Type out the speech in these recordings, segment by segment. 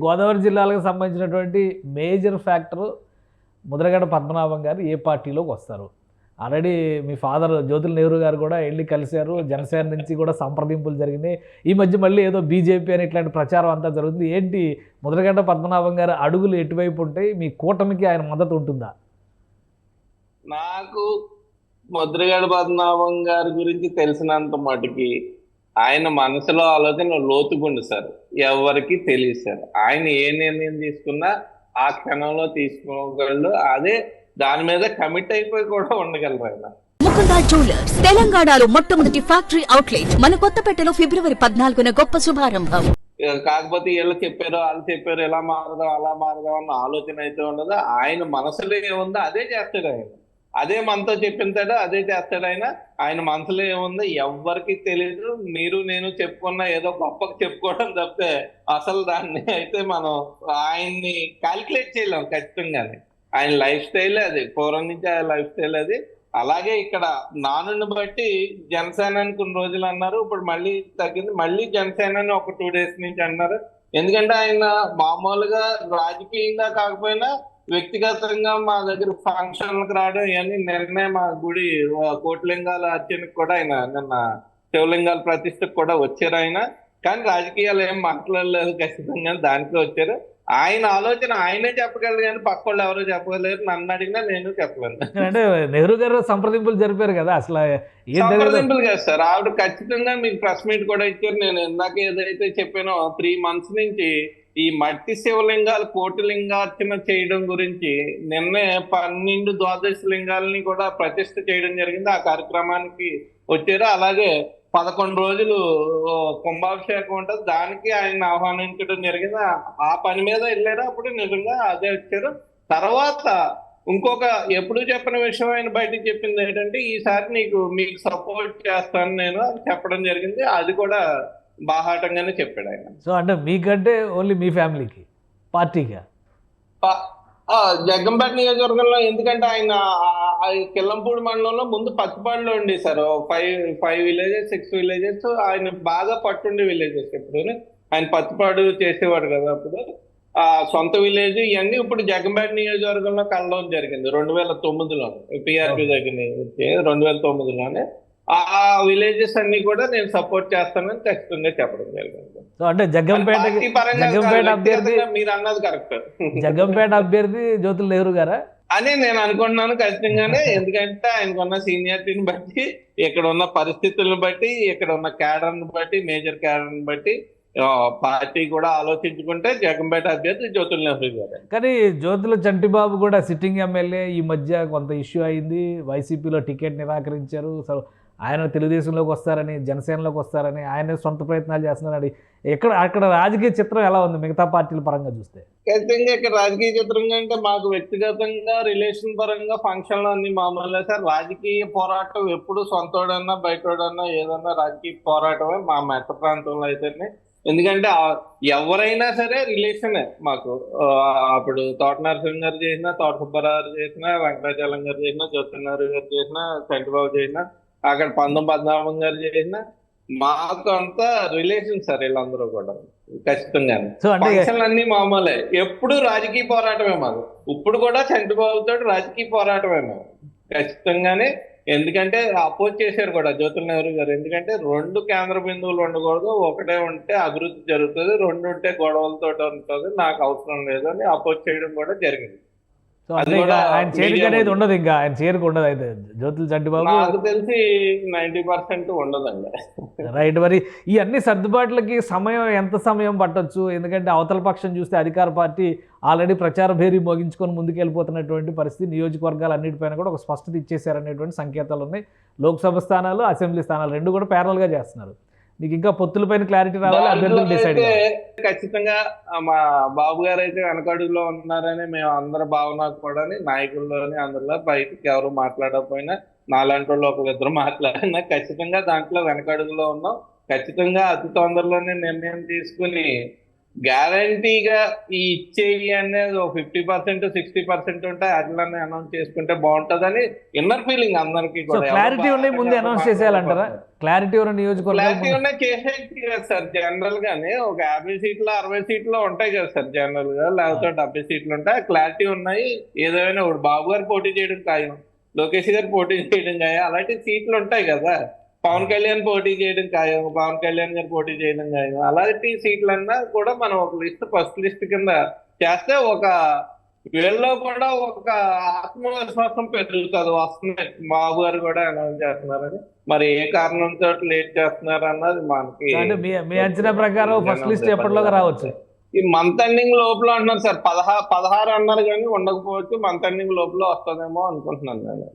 గోదావరి జిల్లాలకు సంబంధించినటువంటి major factor Mudragada Padmanabham గారు ఏ పార్టీలోకి వస్తారు. ఆల్రెడీ మీ ఫాదర్ జ్యోతుల నెహ్రూ గారు కూడా వెళ్ళి కలిశారు. జనసేన నుంచి కూడా సంప్రదింపులు జరిగినాయి. ఈ మధ్య మళ్ళీ ఏదో బీజేపీ అని ఇట్లాంటి ప్రచారం అంతా జరుగుతుంది. ఏంటి ముద్రగడ పద్మనాభం గారు అడుగులు ఎటువైపు ఉంటాయి? మీ కూటమికి ఆయన మద్దతు ఉంటుందా? నాకు ముద్రగడ పద్మనాభం గారి గురించి తెలిసినంత మటుకి ఆయన మనసులో ఆలోచన లోతుగుండు సార్. ఎవరికి తెలియదు సార్. ఆయన ఏ నిర్ణయం తీసుకున్నా ఆ క్షణంలో తీసుకోగలడు. అదే దాని మీద కమిట్ అయిపోయి కూడా ఉండగలరు ఆయన. ముకుంద జ్యువెలర్స్ తెలంగాణలో మొట్టమొదటి ఫ్యాక్టరీ అవుట్లెట్ మన కొత్తపేటలో ఫిబ్రవరి 14న గొప్ప శుభారంభం. కాకపోతే వీళ్ళు చెప్పారు, వాళ్ళు చెప్పారు, ఇలా మారదాం అలా మారదాం అన్న ఆలోచన అయితే ఉండదు. ఆయన మనసులో ఏముందో అదే చేస్తాడు ఆయన. అదే మనతో చెప్పింతాడు, అదే చేస్తాడు ఆయన. ఆయన మనసులో ఏముందో ఎవ్వరికి తెలియదు. మీరు నేను చెప్పుకున్న ఏదో గొప్పకు చెప్పుకోవడం తప్పితే అసలు దాన్ని అయితే మనం ఆయన్ని క్యాల్కులేట్ చేయలేం ఖచ్చితంగానే. ఆయన లైఫ్ స్టైల్ అది, పూర్వం నుంచి ఆయన లైఫ్ స్టైల్ అది. అలాగే ఇక్కడ నానుని బట్టి జనసేన అని కొన్ని రోజులు అన్నారు, ఇప్పుడు మళ్ళీ తగ్గింది. మళ్ళీ జనసేన అని ఒక 2 days నుంచి అన్నారు. ఎందుకంటే ఆయన మామూలుగా రాజకీయంగా కాకపోయినా వ్యక్తిగతంగా మా దగ్గర ఫంక్షన్లకు రావడం ఇవన్నీ నిన్నే మా గుడి కోటిలింగాల అర్చనకు కూడా ఆయన నిన్న శివలింగాల ప్రతిష్టకు కూడా వచ్చారు ఆయన. కానీ రాజకీయాలు ఏం మాట్లాడలేదు, ఖచ్చితంగా దానికి వచ్చారు. ఆయన ఆలోచన ఆయనే చెప్పగలరు కానీ పక్క వాళ్ళు ఎవరో చెప్పగలేరు. నన్ను అడిగినా నేను చెప్పలేను. అంటే నెహ్రూ గారు సంప్రదింపులు జరిపారు కదా, అసలు సంప్రదింపులు కాదు సార్. ఆవిడ ఖచ్చితంగా మీకు ప్రెస్ మీట్ కూడా ఇచ్చారు. నేను ఇందాక ఏదైతే చెప్పానో 3 months నుంచి ఈ మట్టి శివలింగాలు కోటిలింగార్చన చేయడం గురించి నిన్నే 12 ద్వాదశ లింగాలని కూడా ప్రతిష్ఠ చేయడం జరిగింది. ఆ కార్యక్రమానికి వచ్చారు. అలాగే 11 రోజులు కుంభాభిషేకం ఉంటుంది, దానికి ఆయన ఆహ్వానించడం జరిగింది. ఆ పని మీద వెళ్ళారు. అప్పుడు నిజంగా అదే వచ్చారు. తర్వాత ఇంకొక ఎప్పుడు చెప్పిన విషయం ఆయన బయటకు చెప్పింది ఏంటంటే, ఈసారి మీకు సపోర్ట్ చేస్తాను నేను అని చెప్పడం జరిగింది. అది కూడా బాహాటంగానే చెప్పాడు ఆయన. సో అంటే మీకంటే ఓన్లీ మీ ఫ్యామిలీకి, పార్టీగా జగ్గంపేట నియోజకవర్గంలో. ఎందుకంటే ఆయన కిల్లంపూడి మండలంలో ముందు పచ్చిపాడులో ఉండి సార్ 5 villages 6 villages ఆయన బాగా పట్టుండే విలేజెస్. ఎప్పుడు ఆయన పచ్చిపాడు చేసేవాడు కదా అప్పుడు. సొంత విలేజ్ ఇవన్నీ ఇప్పుడు జగ్గంపేట నియోజకవర్గంలో కలవడం జరిగింది 2009లో. పిఆర్పి దగ్గర 2009లోనే ఆ విలేజెస్ అన్ని కూడా నేను సపోర్ట్ చేస్తానని ఖచ్చితంగా చెప్పడం జరిగింది. సో అంటే జగ్గంపేట అభ్యర్థి మీరు అన్నది కరెక్ట్. జగ్గంపేట అభ్యర్థి జ్యోతుల నెహ్రూ గారా అని నేను అనుకుంటున్నాను ఖచ్చితంగానే. ఎందుకంటే ఆయనకున్న సీనియారిటీని బట్టి, ఇక్కడ ఉన్న పరిస్థితులను బట్టి, ఇక్కడ ఉన్న క్యాడర్ని బట్టి, మేజర్ క్యాడర్ని బట్టి పార్టీ కూడా ఆలోచించుకుంటే జగ్గంపేట అభ్యర్థి జ్యోతుల నెహ్రూ గారు. కానీ జ్యోతుల చంటిబాబు కూడా సిట్టింగ్ ఎమ్మెల్యే. ఈ మధ్య కొంత ఇష్యూ అయింది, వైసీపీలో టికెట్ నిరాకరించారు. సో ఆయన తెలుగుదేశంలోకి వస్తారని, జనసేనలోకి వస్తారని ఆయన సొంత ప్రయత్నాలు చేస్తున్నారని. అక్కడ రాజకీయ చిత్రం ఎలా ఉంది మిగతా పార్టీల పరంగా చూస్తే? ఖచ్చితంగా ఇక్కడ రాజకీయ చిత్రంగా అంటే మాకు వ్యక్తిగతంగా రిలేషన్ పరంగా ఫంక్షన్లు అన్ని మామూలుగా సార్. రాజకీయ పోరాటం ఎప్పుడు సొంతోడన్నా బయటోడన్నా ఏదన్నా రాజకీయ పోరాటమే మా మెట్ట ప్రాంతంలో అయితేనే. ఎందుకంటే ఎవరైనా సరే రిలేషనే మాకు. అప్పుడు తోట నరసింహ గారు చేసినా, తోట సుబ్బారావు గారు చేసినా, వెంకటాచలం గారు చేసినా, జ్యోతుల నెహ్రూ గారు చేసినా, చంద్రబాబు చేసినా, అక్కడ పద్మనాభం గారు చేసినా మాకు అంతా రిలేషన్ సార్ వీళ్ళందరూ కూడా. ఖచ్చితంగానే ఫంక్షన్లు అన్ని మామూలే. ఎప్పుడు రాజకీయ పోరాటమే మాకు. ఇప్పుడు కూడా చంద్రబాబుతో రాజకీయ పోరాటమే మాకు ఖచ్చితంగానే. ఎందుకంటే అపోజ్ చేశారు కూడా జ్యోతుల నెహ్రూ గారు. ఎందుకంటే 2 కేంద్ర బిందువులు ఉండకూడదు, ఒకటే ఉంటే అభివృద్ధి జరుగుతుంది, 2 ఉంటే గొడవలతో ఉంటుంది, నాకు అవసరం లేదు అని అపోజ్ చేయడం కూడా జరిగింది. సో ఆయన చేరిక అనేది ఉండదు, ఇంకా ఆయన చేరిక ఉండదు అయితే జ్యోతుల చంటిబాబు. నాకు తెలిసి 90% ఉండదండి. రైట్. మరి ఈ అన్ని సర్దుబాట్లకి ఎంత సమయం పట్టొచ్చు? ఎందుకంటే అవతల పక్షం చూస్తే అధికార పార్టీ ఆల్రెడీ ప్రచార భేరీ మోగించుకొని ముందుకెళ్ళిపోతున్నటువంటి పరిస్థితి. నియోజకవర్గాలు అన్నిటిపైన కూడా ఒక స్పష్టత ఇచ్చేసారనేటువంటి సంకేతాలు ఉన్నాయి. లోక్సభ స్థానాలు, అసెంబ్లీ స్థానాలు 2 కూడా ప్యారల్గా చేస్తున్నారు. మీకు ఇంకా పొత్తులపైన క్లారిటీ రావాలి, అభ్యర్థులు డిసైడ్. ఖచ్చితంగా మా బాబు గారు అయితే వెనకడుగులో ఉన్నారని మేము అందరి భావన కూడా, నాయకుల్లోని అందరిలో బయటకి ఎవరు మాట్లాడకపోయినా నాలాంటి వాళ్ళు 1-2 మాట్లాడినా ఖచ్చితంగా దాంట్లో వెనకడుగులో ఉన్నాం. ఖచ్చితంగా అతి తొందరలోనే నిర్ణయం తీసుకుని గ్యారంటీగా ఈ ఇచ్చేవి అనేది ఒక 50% 60% ఉంటాయి, అట్లానే అనౌన్స్ చేసుకుంటే బాగుంటదని ఇన్నర్ ఫీలింగ్ అందరికి సో కూడా. క్లారిటీ ఉన్నాయి ముందే అనౌన్స్ చేసేయాలంటారా? క్లారిటీ ఉన్న నియోజకవర్గం క్లారిటీ ఉన్నాయి చేసేది కదా సార్. జనరల్ గానే ఒక 50 సీట్లు 60 సీట్లు ఉంటాయి కదా సార్ జనరల్ గా, లేకపోతే 70 సీట్లు ఉంటాయి. క్లారిటీ ఉన్నాయి. ఏదైనా ఇప్పుడు బాబు గారు పోటీ చేయడం ఖాయం, లోకేష్ గారు పోటీ చేయడం ఖాయం, అలాంటి సీట్లు ఉంటాయి కదా. పవన్ కళ్యాణ్ పోటీ చేయడం ఖాయం, పవన్ కళ్యాణ్ గారు పోటీ చేయడం ఖాయం. అలాంటి సీట్లన్నా కూడా మనం ఒక లిస్ట్ ఫస్ట్ లిస్ట్ కింద చేస్తే ఒక వీళ్ళలో కూడా ఒక ఆత్మవిశ్వాసం పెరుగుతుంది. వస్తున్నాయి, బాబు గారు కూడా అనౌన్స్ చేస్తున్నారని. మరి ఏ కారణంతో లేట్ చేస్తున్నారు అన్నది మనకి అంటే మీ అంచనా ప్రకారం ఫస్ట్ లిస్ట్ ఎప్పటిలోగా రావచ్చు? ఈ మంత్ ఎండింగ్ లోపల అంటున్నారు సార్. 16 అన్నారు కానీ ఉండకపోవచ్చు, మంత్ ఎండింగ్ లోపల వస్తుందేమో అనుకుంటున్నాను నేను.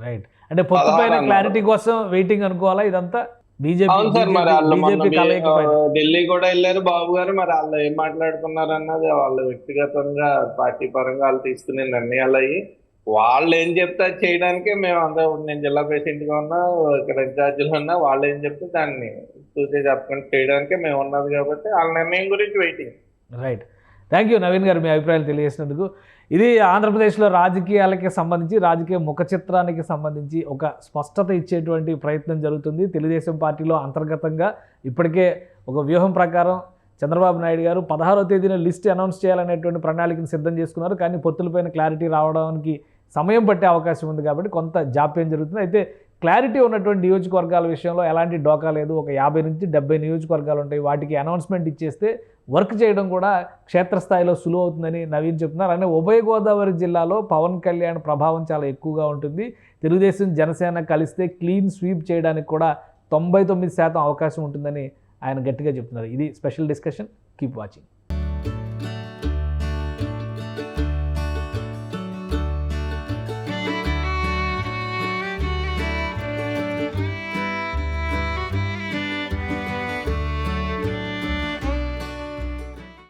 రైట్. అంటే పొత్తు పైన క్లారిటీ కోసం వెయిటింగ్ అనుకోవాలా ఇదంతా? బీజేపీ అవును సార్. మరి వాళ్ళు కలయిక ఢిల్లీ కూడా వెళ్ళారు బాబు గారు. మరి వాళ్ళు ఏం మాట్లాడుకున్నారు అన్నది వాళ్ళు వ్యక్తిగతంగా పార్టీ పరంగా వాళ్ళు తీసుకునే నిర్ణయాలు అయ్యి వాళ్ళు ఏం చెప్తే అది చేయడానికే మేము అందరూ, నేను జిల్లా ప్రెసిడెంట్ గా ఉన్నా, ఇక్కడ ఇన్ఛార్జీలు ఉన్నా, వాళ్ళు ఏం చెప్తే దాన్ని చూసే చెప్పకుండా చేయడానికే మేము ఉన్నది కాబట్టి వాళ్ళ నిర్ణయం గురించి waiting. Right. Thank you Naveen గారు, మీ అభిప్రాయాలు తెలియజేసినందుకు. ఇది ఆంధ్రప్రదేశ్లో రాజకీయాలకి సంబంధించి, రాజకీయ ముఖ చిత్రానికి సంబంధించి ఒక స్పష్టత ఇచ్చేటువంటి ప్రయత్నం జరుగుతుంది. తెలుగుదేశం పార్టీలో అంతర్గతంగా ఇప్పటికే ఒక వ్యూహం ప్రకారం చంద్రబాబు నాయుడు గారు 16వ తేదీన లిస్ట్ అనౌన్స్ చేయాలనేటువంటి ప్రణాళికను సిద్ధం చేసుకున్నారు. కానీ పొత్తులపైన క్లారిటీ రావడానికి సమయం పట్టే అవకాశం ఉంది కాబట్టి కొంత జాప్యం జరుగుతుంది. అయితే క్లారిటీ ఉన్నటువంటి నియోజకవర్గాల విషయంలో ఎలాంటి డోకా లేదు. ఒక 50 నుంచి 70 నియోజకవర్గాలు ఉంటాయి. వాటికి అనౌన్స్మెంట్ ఇచ్చేస్తే వర్క్ చేయడం కూడా క్షేత్రస్థాయిలో సులువు అవుతుందని నవీన్ చెప్తున్నారు. అంటే ఉభయ గోదావరి జిల్లాలో పవన్ కళ్యాణ్ ప్రభావం చాలా ఎక్కువగా ఉంటుంది. తెలుగుదేశం జనసేన కలిస్తే క్లీన్ స్వీప్ చేయడానికి కూడా 99% అవకాశం ఉంటుందని ఆయన గట్టిగా చెప్తున్నారు. ఇది స్పెషల్ డిస్కషన్. Keep watching.